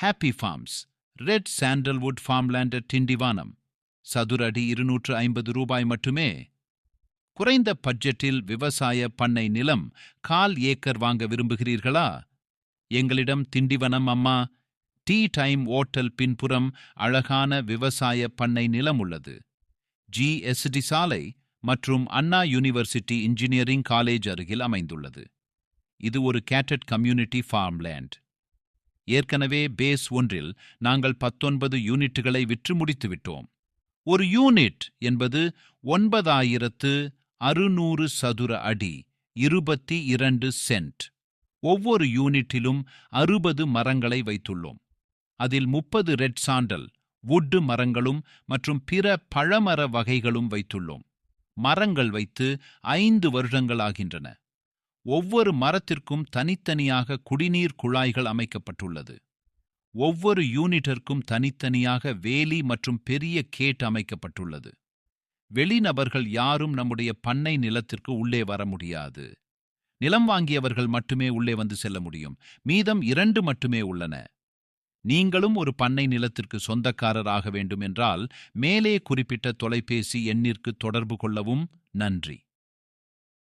Happy farms, red sandalwood farmland at Tindivanam. சதுர அடி ரூபாய் 250 மட்டுமே. குறைந்த பட்ஜெட்டில் விவசாய பண்ணை நிலம் 1/4 ஏக்கர் வாங்க விரும்புகிறீர்களா? எங்களிடம் திண்டிவனம் அம்மா டீ டைம் ஓட்டல் பின்புறம் அழகான விவசாய பண்ணை நிலம் உள்ளது. GSD சாலை மற்றும் அண்ணா யூனிவர்சிட்டி இன்ஜினியரிங் காலேஜ் அருகில் அமைந்துள்ளது. இது ஒரு கேட்டட் கம்யூனிட்டி ஃபார்ம்லேண்ட். ஏற்கனவே பேஸ் 1 நாங்கள் 19 யூனிட்டுகளை விற்று முடித்துவிட்டோம். ஒரு யூனிட் என்பது 9600 சதுர அடி, 22 சென்ட். ஒவ்வொரு யூனிட்டிலும் 60 மரங்களை வைத்துள்ளோம். அதில் 30 ரெட் சாண்டல் வுட் மரங்களும் மற்றும் பிற பழமர வகைகளும் வைத்துள்ளோம். மரங்கள் வைத்து 5 வருடங்கள் ஆகின்றன. ஒவ்வொரு மரத்திற்கும் தனித்தனியாக குடிநீர் குழாய்கள் அமைக்கப்பட்டுள்ளது. ஒவ்வொரு யூனிட்டிற்கும் தனித்தனியாக வேலி மற்றும் பெரிய கேட் அமைக்கப்பட்டுள்ளது. வெளிநபர்கள் யாரும் நம்முடைய பண்ணை நிலத்திற்கு உள்ளே வர முடியாது. நிலம் வாங்கியவர்கள் மட்டுமே உள்ளே வந்து செல்ல முடியும். மீதம் 2 மட்டுமே உள்ளன. நீங்களும் ஒரு பண்ணை நிலத்திற்கு சொந்தக்காரராக வேண்டும் என்றால் மேலே குறிப்பிட்ட தொலைபேசி எண்ணிற்கு தொடர்பு கொள்ளவும். நன்றி.